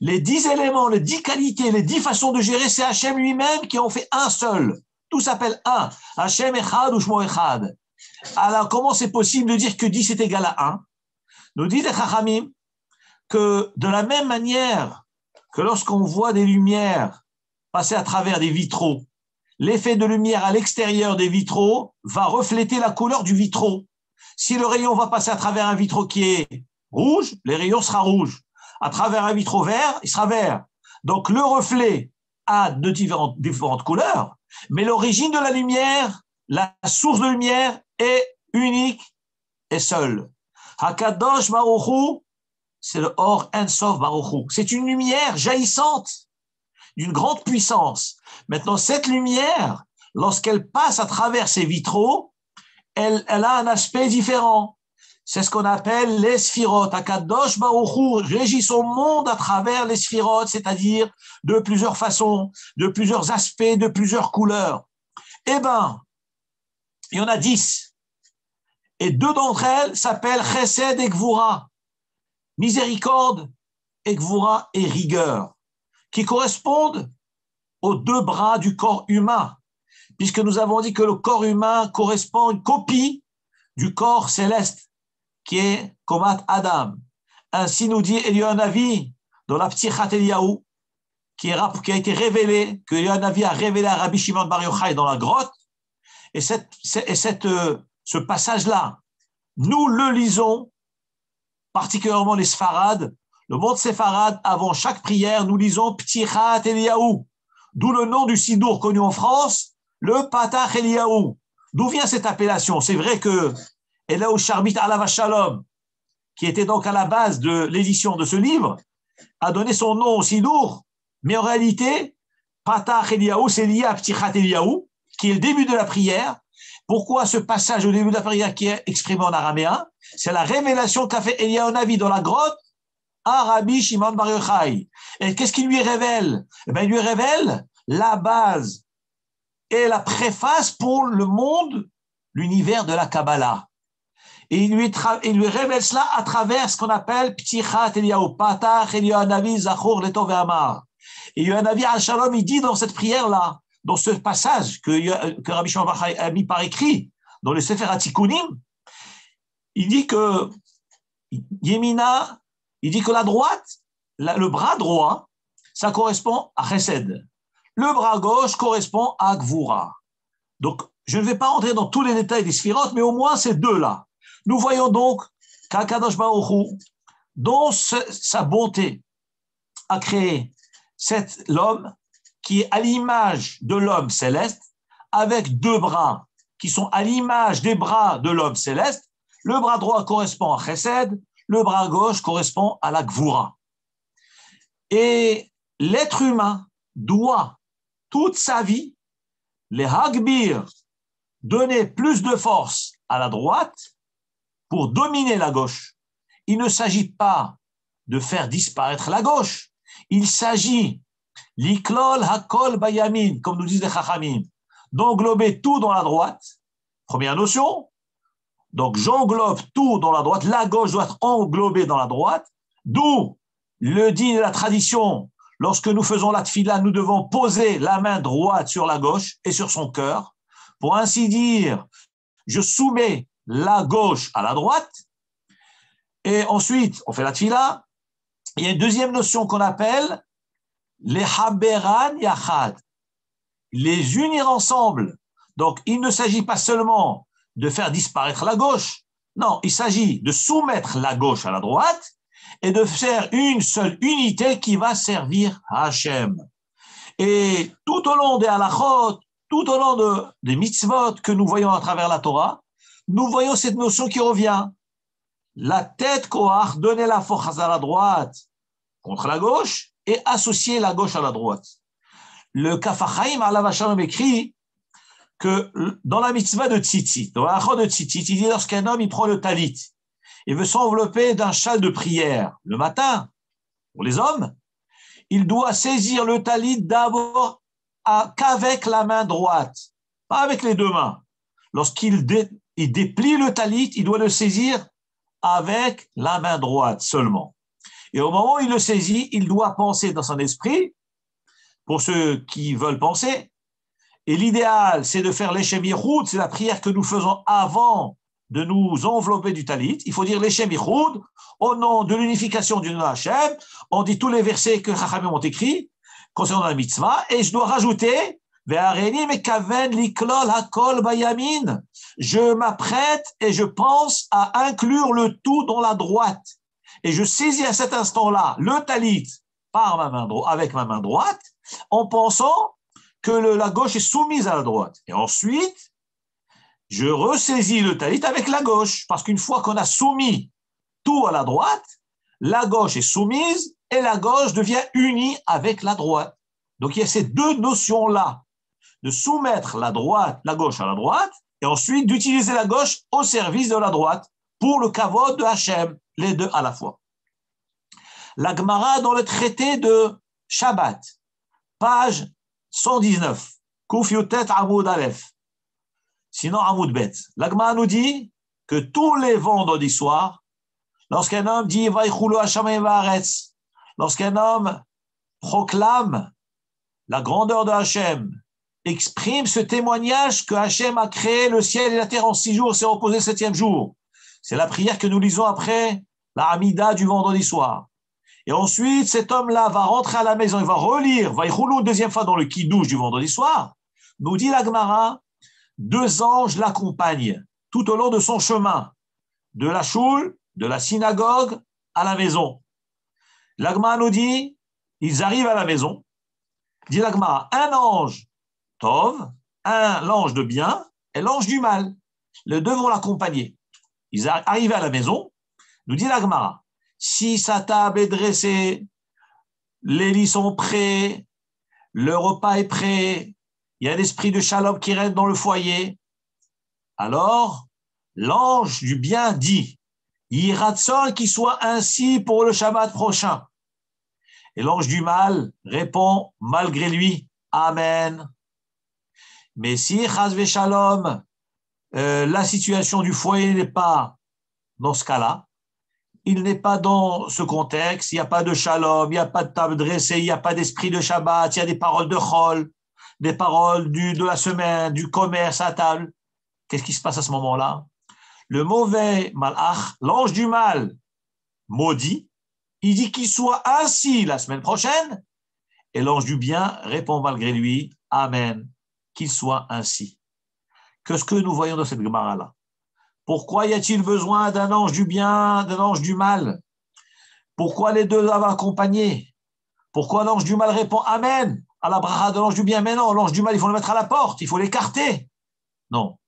Les 10 éléments, les 10 qualités, les 10 façons de gérer, c'est Hachem lui-même qui en fait un seul. Tout s'appelle un. Hachem Echad ou Shmo Echad. Alors, comment c'est possible de dire que 10 est égal à 1? Nous dit les Chachamim que de la même manière que lorsqu'on voit des lumières passer à travers des vitraux, l'effet de lumière à l'extérieur des vitraux va refléter la couleur du vitraux. Si le rayon va passer à travers un vitrau qui est rouge, les rayons seront rouges. À travers un vitrau vert, il sera vert. Donc, le reflet a de différentes couleurs, mais l'origine de la lumière, la source de lumière est unique et seule. Hakadosh Baruch Hu, c'est le Or En Sof Baruch Hu. C'est une lumière jaillissante, d'une grande puissance. Maintenant, cette lumière, lorsqu'elle passe à travers ces vitraux, elle a un aspect différent. C'est ce qu'on appelle les sphirotes. Akadosh Baruch Hu régit son monde à travers les sphirotes, c'est-à-dire de plusieurs façons, de plusieurs aspects, de plusieurs couleurs. Eh bien, il y en a 10. Et 2 d'entre elles s'appellent Chesed et Gvura, miséricorde et Gvura et rigueur, qui correspondent aux 2 bras du corps humain, puisque nous avons dit que le corps humain correspond à une copie du corps céleste, qui est Komat Adam. Ainsi nous dit Eliyahu Hanavi dans la Ptichat Eliyahu, qui a été révélé, que Eliyahu Hanavi a révélé à Rabbi Shimon Bar Yochai dans la grotte. Et ce passage-là, nous le lisons, particulièrement les Sfarades, le monde séfarade, avant chaque prière, nous lisons Ptichat Eliyahu, d'où le nom du Sidour connu en France, le Patach Eliyahu. D'où vient cette appellation? C'est vrai que Eliyahu Sharbit Alav Shalom, qui était donc à la base de l'édition de ce livre, a donné son nom au Sidour, mais en réalité, Patach Eliyahu, c'est lié à Ptichat Eliyahu, qui est le début de la prière. Pourquoi ce passage au début de la prière qui est exprimé en araméen? C'est la révélation qu'a fait Eliyahu Hanavi dans la grotte à Rabbi Shimon Bar Yochai. Et qu'est-ce qu'il lui révèle? Eh bien, il lui révèle la base et la préface pour le monde, l'univers de la Kabbalah. Et il lui révèle cela à travers ce qu'on appelle Ptichat Eliyahu, Patach Eliyahu Hanavi Zachor Letov Ve'amar. Et Eliyahu Hanavi al Shalom, il dit dans cette prière-là, dans ce passage que Rabbi Shimon Bar Yochai a mis par écrit dans le Sefer HaTikunim, il dit que Yemina, il dit que la droite, le bras droit, ça correspond à Chesed. Le bras gauche correspond à Gvura. Donc, je ne vais pas rentrer dans tous les détails des sphirotes, mais au moins ces 2-là. Nous voyons donc qu'Akadosh Baruch Hu, dans sa bonté, a créé l'homme qui est à l'image de l'homme céleste, avec deux bras qui sont à l'image des bras de l'homme céleste. Le bras droit correspond à Chesed, le bras gauche correspond à la Gvura. Et l'être humain doit toute sa vie, les Hagbir, donner plus de force à la droite pour dominer la gauche. Il ne s'agit pas de faire disparaître la gauche. Il s'agit, l'iklol hakol bayamin, comme nous disent les chachamim, d'englober tout dans la droite. Première notion. Donc, j'englobe tout dans la droite. La gauche doit être englobée dans la droite. D'où le din et la tradition. Lorsque nous faisons la tfila, nous devons poser la main droite sur la gauche et sur son cœur. Pour ainsi dire, je soumets la gauche à la droite. Et ensuite, on fait la tfila. Il y a une deuxième notion qu'on appelle les haberan yachad, les unir ensemble. Donc, il ne s'agit pas seulement de faire disparaître la gauche. Non, il s'agit de soumettre la gauche à la droite et de faire une seule unité qui va servir à Hachem. Et tout au long des halachot, tout au long des mitzvot que nous voyons à travers la Torah, nous voyons cette notion qui revient. La tête koach, donner la force à la droite contre la gauche et associer la gauche à la droite. Le Kaf HaChaim alav shalom écrit que dans la mitzvah de tzitzit, dans la de tzitzit, il dit lorsqu'un homme il prend le talit, il veut s'envelopper d'un châle de prière le matin, pour les hommes, il doit saisir le talit d'abord qu'avec la main droite, pas avec les deux mains. Lorsqu'il déplie le talit, il doit le saisir avec la main droite seulement. Et au moment où il le saisit, il doit penser dans son esprit, pour ceux qui veulent penser, et l'idéal, c'est de faire l'Eshem Yichud, c'est la prière que nous faisons avant de nous envelopper du talit. Il faut dire l'Eshem Yichud, au nom de l'unification du nom Hachem. On dit tous les versets que Chachamim ont écrits concernant la mitzvah, et je dois rajouter je m'apprête et je pense à inclure le tout dans la droite. Et je saisis à cet instant-là le talit avec ma main droite, en pensant que la gauche est soumise à la droite. Et ensuite, je ressaisis le talit avec la gauche, parce qu'une fois qu'on a soumis tout à la droite, la gauche est soumise et la gauche devient unie avec la droite. Donc il y a ces deux notions-là, de soumettre la gauche à la droite, et ensuite d'utiliser la gauche au service de la droite pour le kavod de Hachem, les deux à la fois. La Gemara dans le traité de Shabbat, page 119, Kuf Yutet Amoud Aleph, sinon Amoud Bet. La Gemara nous dit que tous les vendredis soirs, lorsqu'un homme dit Vaychulu Hashem Vaaretz, lorsqu'un homme proclame la grandeur de Hachem, exprime ce témoignage que Hachem a créé le ciel et la terre en 6 jours, s'est reposé le 7e jour. C'est la prière que nous lisons après la Hamida du vendredi soir. Et ensuite, cet homme-là va rentrer à la maison, il va relire Vaïchoulou une deuxième fois dans le Kiddush du vendredi soir. Nous dit la Gemara, 2 anges l'accompagnent tout au long de son chemin, de la choule, de la synagogue à la maison. La Gemara nous dit, ils arrivent à la maison, dit la Gemara, un ange Tov, l'ange de bien et l'ange du mal. Les deux vont l'accompagner. Ils arrivent à la maison, nous dit la Gemara, si sa table est dressée, les lits sont prêts, le repas est prêt, il y a l'esprit de shalom qui règne dans le foyer, alors l'ange du bien dit, Yiratson qu'il soit ainsi pour le Shabbat prochain. Et l'ange du mal répond malgré lui, Amen. Mais si, Chaz Veshalom, la situation du foyer n'est pas dans ce cas-là, il n'est pas dans ce contexte, il n'y a pas de shalom, il n'y a pas de table dressée, il n'y a pas d'esprit de Shabbat, il y a des paroles de chol, des paroles de la semaine, du commerce à table. Qu'est-ce qui se passe à ce moment-là? Le mauvais malach, l'ange du mal, maudit, il dit qu'il soit ainsi la semaine prochaine, et l'ange du bien répond malgré lui, Amen, qu'il soit ainsi. Qu'est-ce que nous voyons dans cette Gemara-là? Pourquoi y a-t-il besoin d'un ange du bien, d'un ange du mal? Pourquoi les deux doivent accompagner? Pourquoi l'ange du mal répond Amen à la bracha de l'ange du bien? Mais non, l'ange du mal, il faut le mettre à la porte, il faut l'écarter. Non.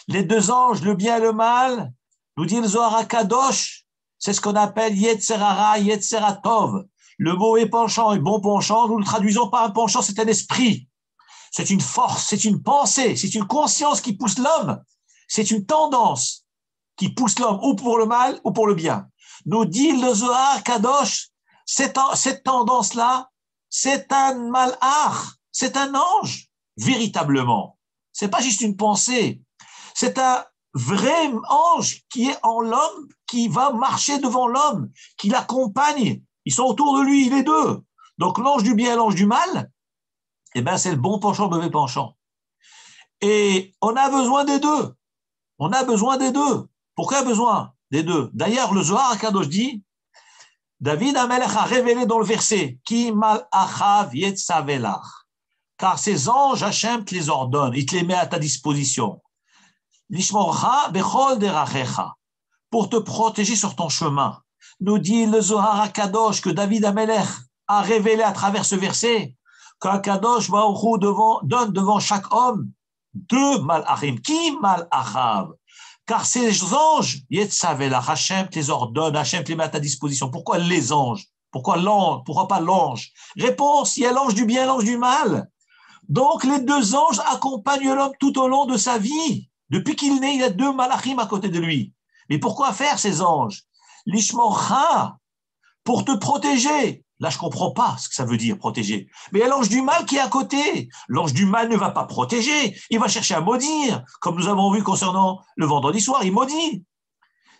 Les deux anges, le bien et le mal, nous dit le Zohar HaKadosh, c'est ce qu'on appelle Yetzerara, Yetzeratov. Le mauvais penchant et bon penchant, nous le traduisons par un penchant, c'est un esprit, c'est une force, c'est une pensée, c'est une conscience qui pousse l'homme, c'est une tendance qui pousse l'homme ou pour le mal ou pour le bien. Nous dit le Zohar HaKadosh, cette tendance-là, c'est un malach, c'est un ange, véritablement. C'est pas juste une pensée. C'est un vrai ange qui est en l'homme, qui va marcher devant l'homme, qui l'accompagne. Ils sont autour de lui, les deux. Donc l'ange du bien et l'ange du mal, eh ben, c'est le bon penchant, le mauvais penchant. Et on a besoin des deux. On a besoin des deux. Pourquoi besoin des deux? D'ailleurs, le Zohar HaKadosh dit, David Amelech a révélé dans le verset, Ki mal'achav yetzavelach, car ces anges, Hachem te les ordonne, il te les met à ta disposition. Lishmorcha bechol derachecha, pour te protéger sur ton chemin. Nous dit le Zohar HaKadosh que David Amelech a révélé à travers ce verset qu'Akadosh Baruch Hu donne devant chaque homme deux malachim. Qui malachav? Car ces anges, Yetzavelach, Hachem te les ordonne, Hachem te les met à ta disposition. Pourquoi les anges? Pourquoi l'ange? Pourquoi pas l'ange? Réponse, il y a l'ange du bien et l'ange du mal. Donc les deux anges accompagnent l'homme tout au long de sa vie. Depuis qu'il est né, il y a deux malachim à côté de lui. Mais pourquoi faire ces anges? Lishmorcha, pour te protéger. Là, je ne comprends pas ce que ça veut dire, protéger. Mais il y a l'ange du mal qui est à côté. L'ange du mal ne va pas protéger, il va chercher à maudire, comme nous avons vu concernant le vendredi soir, il maudit.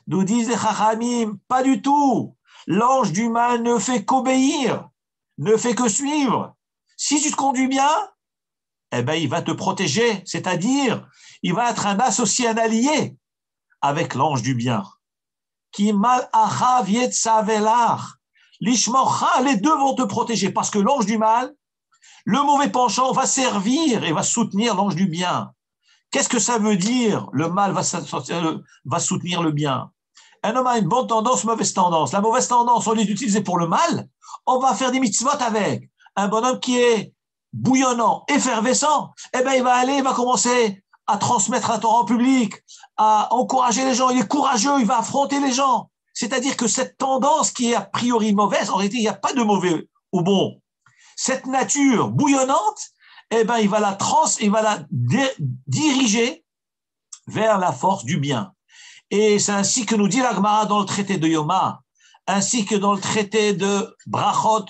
Nous disent les Chachamim, pas du tout. L'ange du mal ne fait qu'obéir, ne fait que suivre. Si tu te conduis bien, eh ben, il va te protéger, c'est-à-dire, il va être un associé, un allié avec l'ange du bien. Qui mal achav yetzavelach. Lishmocha, les deux vont te protéger parce que l'ange du mal, le mauvais penchant, va servir et va soutenir l'ange du bien. Qu'est-ce que ça veut dire? Le mal va soutenir le bien. Un homme a une bonne tendance, mauvaise tendance. La mauvaise tendance, on est utilisée pour le mal, on va faire des mitzvot avec. Un bonhomme qui est bouillonnant, effervescent, eh ben, il va aller, il va commencer à transmettre la Torah en public, à encourager les gens. Il est courageux, il va affronter les gens. C'est-à-dire que cette tendance qui est a priori mauvaise, en réalité, il n'y a pas de mauvais ou bon. Cette nature bouillonnante, eh ben, il va la diriger vers la force du bien. Et c'est ainsi que nous dit la Gemara dans le traité de Yoma, ainsi que dans le traité de Brachot,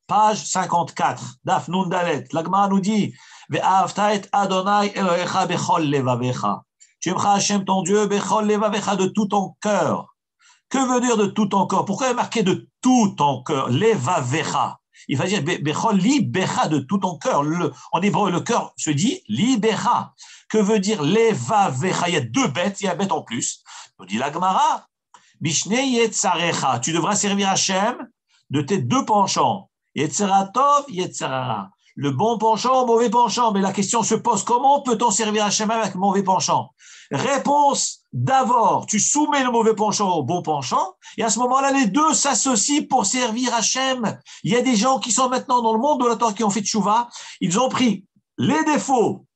page 54, Daf Nun Dalet. La Gemara nous dit, Ve'ahavta et Adonai Elohecha bechol levavecha. Tu aimeras Hachem ton Dieu bechol levavecha, de tout ton cœur. Que veut dire de tout ton cœur? Pourquoi il est marqué de tout ton cœur? Levavecha. Il va dire bechol libecha, de tout ton cœur. En hébreu, le cœur se dit libecha. Que veut dire levavecha? Il y a deux bêtes, il y a un bête en plus. Nous dit la Gemara, Bishne yetzarecha. Tu devras servir Hachem de tes deux penchants. Yetzeratov, yetzerara. Le bon penchant, le mauvais penchant. Mais la question se pose, comment peut-on servir Hachem avec le mauvais penchant? Réponse, d'abord, tu soumets le mauvais penchant au bon penchant, et à ce moment-là, les deux s'associent pour servir Hachem. Il y a des gens qui sont maintenant dans le monde de la Torah qui ont fait tchouva, ils ont pris les défauts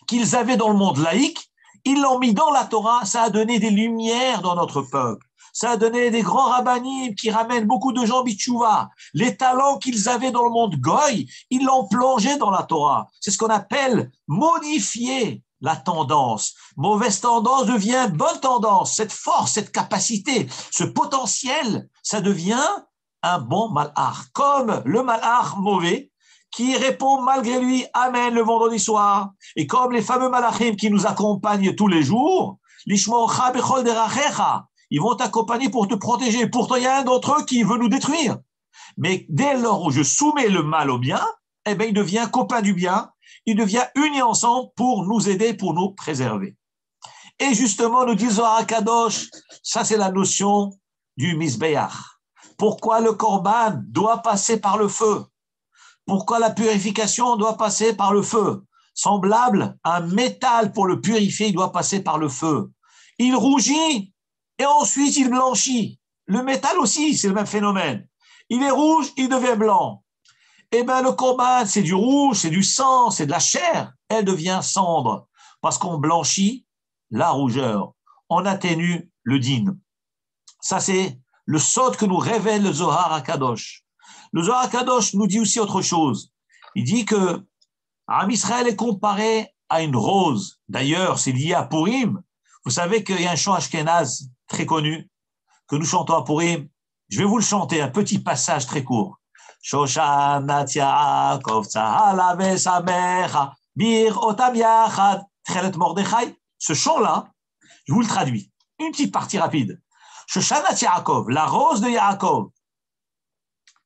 qu'ils avaient dans le monde laïque, ils l'ont mis dans la Torah, ça a donné des lumières dans notre peuple. Ça a donné des grands rabbinim qui ramènent beaucoup de gens bitchouva. Les talents qu'ils avaient dans le monde goy, ils l'ont plongé dans la Torah. C'est ce qu'on appelle modifier la tendance. Mauvaise tendance devient bonne tendance. Cette force, cette capacité, ce potentiel, ça devient un bon malach. Comme le malach mauvais qui répond malgré lui Amen le vendredi soir. Et comme les fameux malachim qui nous accompagnent tous les jours, l'ishmocha bechol derachecha. Ils vont t'accompagner pour te protéger. Pourtant, il y a un d'entre eux qui veut nous détruire. Mais dès lors où je soumets le mal au bien, eh bien, il devient copain du bien. Il devient uni ensemble pour nous aider, pour nous préserver. Et justement, nous disons à Kadosh, ça c'est la notion du Mizbeach. Pourquoi le Korban doit passer par le feu? Pourquoi la purification doit passer par le feu? Semblable à un métal pour le purifier, il doit passer par le feu. Il rougit. Et ensuite, il blanchit. Le métal aussi, c'est le même phénomène. Il est rouge, il devient blanc. Eh bien, le corban, c'est du rouge, c'est du sang, c'est de la chair. Elle devient cendre parce qu'on blanchit la rougeur. On atténue le din. Ça, c'est le sod que nous révèle le Zohar HaKadosh. Le Zohar HaKadosh nous dit aussi autre chose. Il dit que Am Israël est comparé à une rose. D'ailleurs, c'est lié à Purim. Vous savez qu'il y a un chant ashkénaze très connu que nous chantons à Purim. Je vais vous le chanter, un petit passage très court. Shoshanat Yaakov Tzahala Vesamecha Bir Otam Yachad Chelet Mordechai. Ce chant-là, je vous le traduis. Une petite partie rapide. Shoshanat Yaakov, la rose de Yaakov,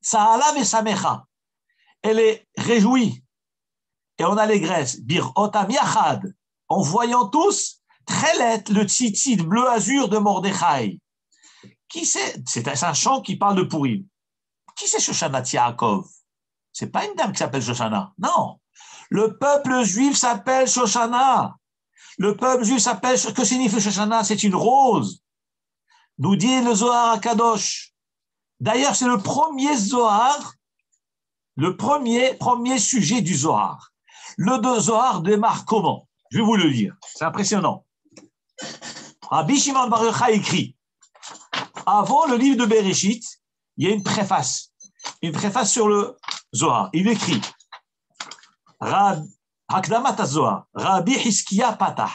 Tzahala Vesamecha, elle est réjouie et en allégresse. Bir Otam Yachad, en voyant tous Chelet, le tzitzit bleu azur de Mordechai. Qui c'est? C'est un chant qui parle de Purim. Qui c'est Shoshanat Yaakov? C'est pas une dame qui s'appelle Shoshana. Non. Le peuple juif s'appelle Shoshana. Le peuple juif s'appelle, que signifie Shoshana? C'est une rose. Nous dit le Zohar HaKadosh. D'ailleurs, c'est le premier Zohar, le premier sujet du Zohar. Le Zohar démarre comment? Je vais vous le lire. C'est impressionnant. Rabbi Shimon Bar Yochai écrit, avant le livre de Bereshit, il y a une préface sur le Zohar. Il écrit Hakdamat HaZohar, Rabbi Hiskiya Patah.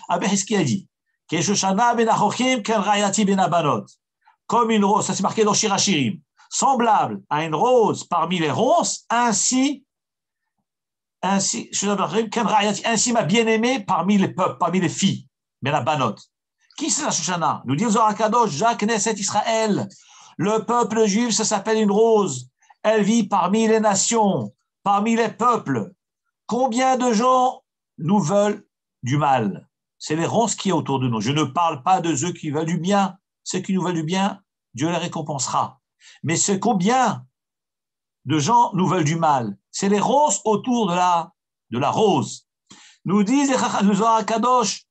Rabbi Hiskiya dit Keshoshana ben Achochim ken Rayati ben Abanot. Comme une rose, ça c'est marqué dans Shir HaShirim, semblable à une rose parmi les ronces, ainsi ma bien-aimée parmi les peuples, parmi les filles, ben Abanot. Qui c'est la Shoshana? Nous dit le Zohar HaKadosh, Jacques Knesset Israël. Le peuple juif, ça s'appelle une rose. Elle vit parmi les nations, parmi les peuples. Combien de gens nous veulent du mal? C'est les ronces qui est autour de nous. Je ne parle pas de ceux qui veulent du bien. Ceux qui nous veulent du bien, Dieu les récompensera. Mais c'est combien de gens nous veulent du mal? C'est les ronces autour de la rose. Nous disent le Zohar HaKadosh,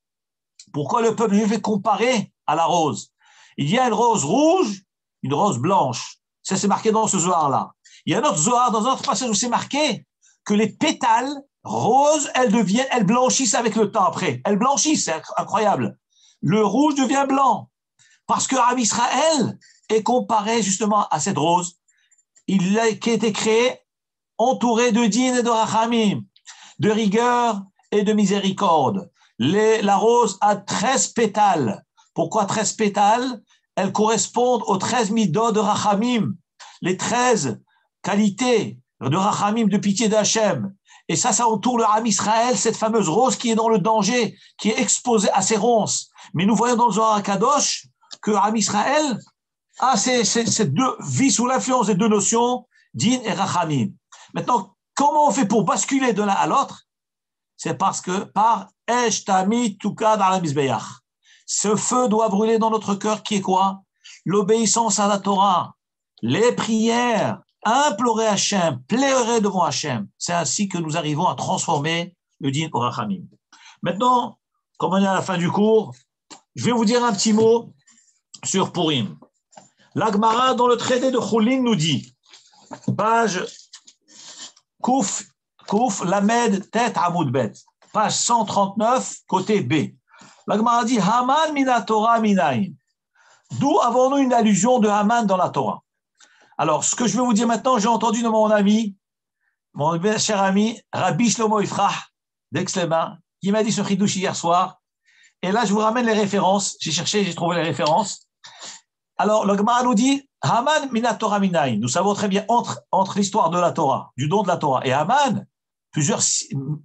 pourquoi le peuple juif est comparé à la rose? Il y a une rose rouge, une rose blanche. Ça, c'est marqué dans ce Zohar-là. Il y a un autre Zohar, dans un autre passage où c'est marqué que les pétales roses, elles blanchissent avec le temps après. Elles blanchissent, c'est incroyable. Le rouge devient blanc. Parce que Am Israël est comparé justement à cette rose. Qui a été créé entouré de din et de rachamim, de rigueur et de miséricorde. La rose a 13 pétales. Pourquoi 13 pétales? Elles correspondent aux 13 midot de rachamim, les 13 qualités de rachamim, de pitié d'Hachem. Et ça entoure le Am Israël, cette fameuse rose qui est dans le danger, qui est exposée à ces ronces. Mais nous voyons dans le Zohar HaKadosh que Am Israël a ces deux, vit sous l'influence des deux notions, din et rachamim. Maintenant, comment on fait pour basculer de l'un à l'autre? C'est parce que par Esh Tamid Tukad ala Mizbeach. Ce feu doit brûler dans notre cœur qui est quoi? L'obéissance à la Torah, les prières, implorer Hachem, pleurer devant Hachem. C'est ainsi que nous arrivons à transformer le din au rachamim. Maintenant, comme on est à la fin du cours, je vais vous dire un petit mot sur Purim. La Gemara, dans le traité de Choulin, nous dit, page Kouf Lamed Tet Hamoud Bet, page 139, côté B. La Gemara dit Haman mina Torah minayin. D'où avons-nous une allusion de Haman dans la Torah? Alors, ce que je vais vous dire maintenant, j'ai entendu de mon ami, mon cher ami, Rabbi Shlomo Ifrah, d'Aix-les-Bains, qui m'a dit ce chidouche hier soir. Et là, je vous ramène les références. J'ai cherché, j'ai trouvé les références. Alors, le Gemara nous dit Haman mina Torah minayin. Nous savons très bien entre l'histoire de la Torah, du don de la Torah, et Haman, plusieurs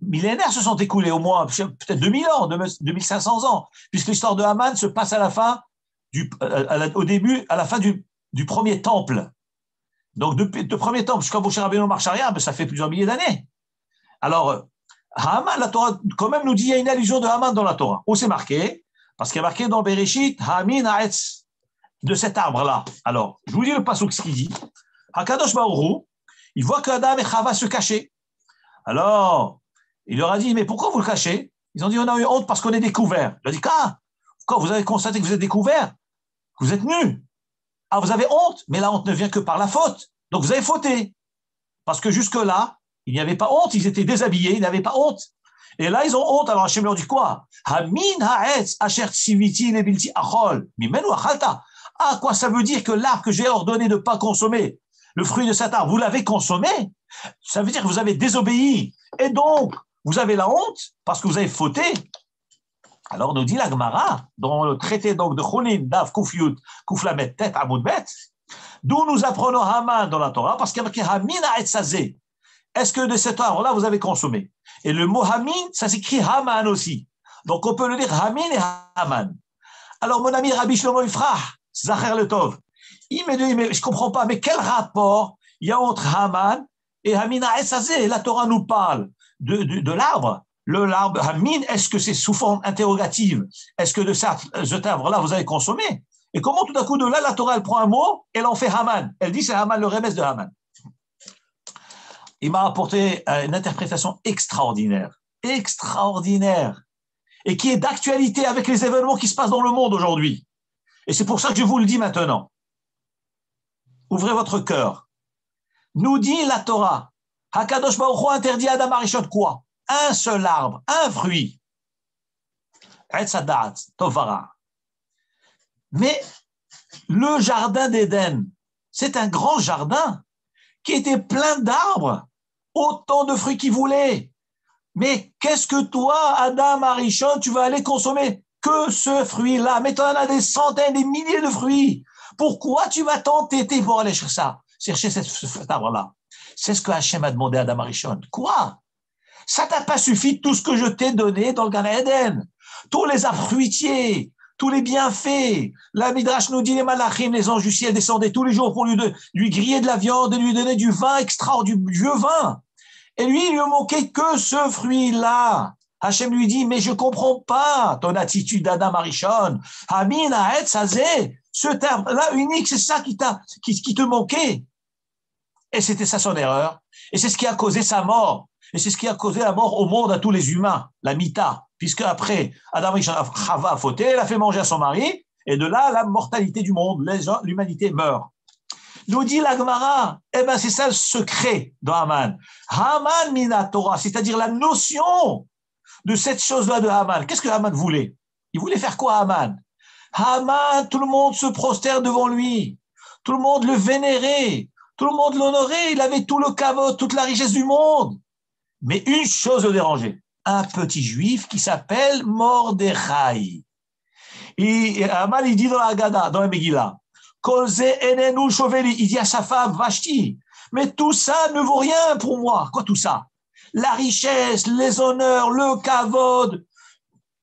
millénaires se sont écoulés, au moins peut-être 2000 ans, 2500 ans, puisque l'histoire de Haman se passe à la fin au début, à la fin du premier temple. Donc, depuis le premier temple jusqu'à Moshe Rabbeinu Marcharia, ça fait plusieurs milliers d'années. Alors, Haman, la Torah, quand même, nous dit qu'il y a une allusion de Haman dans la Torah. Où c'est marqué? Parce qu'il y a marqué dans Bereshit, Hamin Ha'etz, de cet arbre-là. Alors, je vous dis le pasuk ce qu'il dit. Hakadosh Baruch Hu, il voit que Adam et Chava se cachaient. Alors, il leur a dit, mais pourquoi vous le cachez? Ils ont dit, on a eu honte parce qu'on est découvert. Il a dit, pourquoi vous avez constaté que vous êtes découvert? Vous êtes nus. Ah, vous avez honte, mais la honte ne vient que par la faute. Donc, vous avez fauté. Parce que jusque-là, il n'y avait pas honte, ils étaient déshabillés, ils n'avaient pas honte. Et là, ils ont honte. Alors Hachem leur dit quoi? Ah, quoi ça veut dire que l'arbre que j'ai ordonné de ne pas consommer, le fruit de cet arbre, vous l'avez consommé? Ça veut dire que vous avez désobéi. Et donc, vous avez la honte parce que vous avez fauté. Alors, nous dit la Gemara, dans le traité donc, de Choulin, Dav, Koufyut, Kouflamet, Tet, Amoudbet, d'où nous apprenons Haman dans la Torah, parce qu'il y a marqué Hamin Ha'etzazé. Est-ce que de cet arbre-là, vous avez consommé? Et le mot Hamin, ça s'écrit Haman aussi. Donc, on peut le dire Hamin et Haman. Alors, mon ami Rabbi Shlomo Ifrah, Zacher le Tov, il me dit, mais je ne comprends pas, mais quel rapport il y a entre Haman et Hamin Ha'etzazé? La Torah nous parle de l'arbre. L'arbre Hamin, est-ce que c'est sous forme interrogative? Est-ce que de cet arbre-là, vous avez consommé? Et comment tout à coup, de là, la Torah, elle prend un mot, elle en fait Haman. Elle dit c'est Haman, le remède de Haman. Il m'a apporté une interprétation extraordinaire, et qui est d'actualité avec les événements qui se passent dans le monde aujourd'hui. Et c'est pour ça que je vous le dis maintenant. Ouvrez votre cœur. Nous dit la Torah, Hakadosh Baruch Hu interdit à Adam Arishon quoi? Un seul arbre, un fruit. Etz Hadat, Tovara. Mais le jardin d'Éden, c'est un grand jardin qui était plein d'arbres, autant de fruits qu'il voulait. Mais qu'est-ce que toi, Adam Arishon, tu vas aller consommer? Que ce fruit-là. Mais tu en as des centaines, des milliers de fruits. Pourquoi tu vas t'entêter pour aller chercher cet arbre-là? C'est ce que Hachem a demandé à Adam Arishon. Quoi? Ça t'a pas suffi tout ce que je t'ai donné dans le Gan Eden. Tous les arbres fruitiers, tous les bienfaits. La Midrash nous dit les malachim, les anges du ciel descendaient tous les jours pour lui griller de la viande et lui donner du vin extra, du vieux vin. Et lui, il lui manquait que ce fruit-là. Hachem lui dit, mais je comprends pas ton attitude d'Adam Arishon. Amin, Haetz, Hazé, ce terme-là unique, c'est ça qui te manquait. Et c'était ça son erreur. Et c'est ce qui a causé sa mort. Et c'est ce qui a causé la mort au monde à tous les humains, la mita. Puisque après, Adam Chava a fauté, elle a fait manger à son mari, et de là, la mortalité du monde, l'humanité meurt. Nous dit la Gemara, eh ben c'est ça le secret de Haman. Haman mina Torah, c'est-à-dire la notion de cette chose-là de Haman. Qu'est-ce que Haman voulait? Il voulait faire quoi, Haman? Haman, tout le monde se prosterne devant lui. Tout le monde le vénérait. Tout le monde l'honorait. Il avait tout le kavod, toute la richesse du monde. Mais une chose le dérangeait. Un petit juif qui s'appelle Mordechai. Et Haman, il dit dans la Haggadah, dans la Megillah, il dit à sa femme, Vashti, mais tout ça ne vaut rien pour moi. Quoi tout ça? La richesse, les honneurs, le kavod,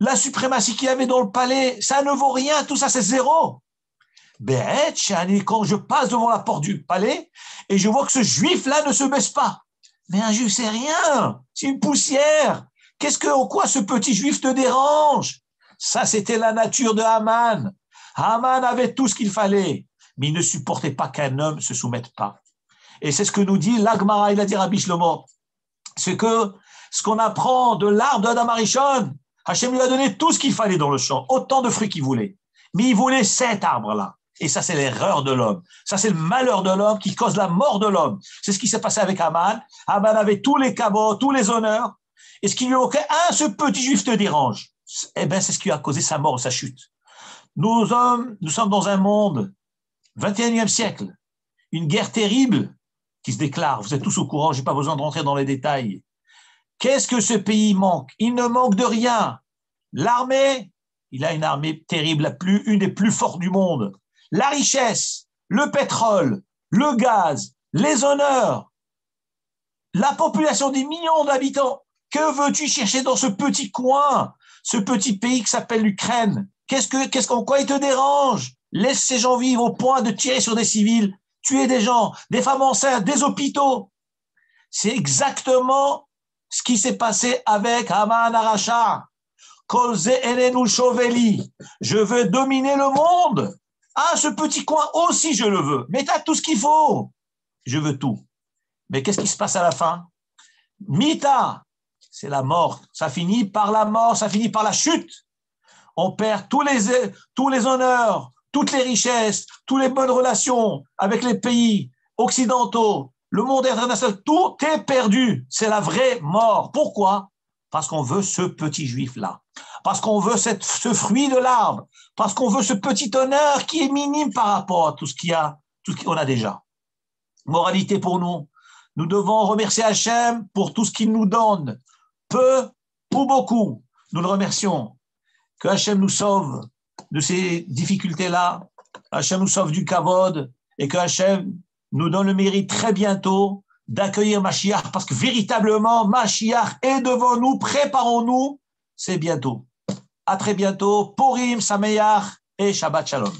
la suprématie qu'il y avait dans le palais, ça ne vaut rien, tout ça c'est zéro. Quand je passe devant la porte du palais et je vois que ce juif-là ne se baisse pas. Mais un juif, c'est rien, c'est une poussière. En quoi ce petit juif te dérange? Ça, c'était la nature de Haman. Haman avait tout ce qu'il fallait, mais il ne supportait pas qu'un homme se soumette pas. Et c'est ce que nous dit l'Agmara, il a dit Rabbi Shlomo. C'est que ce qu'on apprend de l'arbre d'Adam Arishon, Hachem lui a donné tout ce qu'il fallait dans le champ, autant de fruits qu'il voulait. Mais il voulait cet arbre-là. Et ça, c'est l'erreur de l'homme. Ça, c'est le malheur de l'homme qui cause la mort de l'homme. C'est ce qui s'est passé avec Haman. Haman avait tous les kavod, tous les honneurs. Et ce qui lui manquait, ce petit juif te dérange. Eh bien, c'est ce qui a causé sa mort, sa chute. Nous sommes dans un monde, 21e siècle, une guerre terrible qui se déclare. Vous êtes tous au courant, je n'ai pas besoin de rentrer dans les détails. Qu'est-ce que ce pays manque? Il ne manque de rien. L'armée, il a une armée terrible, une des plus fortes du monde. La richesse, le pétrole, le gaz, les honneurs, la population des millions d'habitants. Que veux-tu chercher dans ce petit coin, ce petit pays qui s'appelle l'Ukraine? En quoi il te dérange? Laisse ces gens vivre au point de tirer sur des civils, tuer des gens, des femmes enceintes, des hôpitaux. C'est exactement ce qui s'est passé avec Haman Aracha. Kolze enenu shoveli. Je veux dominer le monde. Ce petit coin aussi, je le veux. Mais tu as tout ce qu'il faut. Je veux tout. Mais qu'est-ce qui se passe à la fin? Mita, c'est la mort. Ça finit par la mort, ça finit par la chute. On perd tous les honneurs, toutes les richesses, toutes les bonnes relations avec les pays occidentaux. le monde international, tout est perdu. C'est la vraie mort. Pourquoi? Parce qu'on veut ce petit juif-là. Parce qu'on veut ce fruit de l'arbre. Parce qu'on veut ce petit honneur qui est minime par rapport à tout ce qu'on a déjà. Moralité pour nous. Nous devons remercier Hachem pour tout ce qu'il nous donne. Peu ou beaucoup. Nous le remercions. Que Hachem nous sauve de ces difficultés-là. Hachem nous sauve du kavod. Et que Hachem nous donne le mérite très bientôt d'accueillir Mashiach, parce que véritablement, Mashiach est devant nous, préparons-nous, c'est bientôt. À très bientôt, Purim, Sameach et Shabbat Shalom.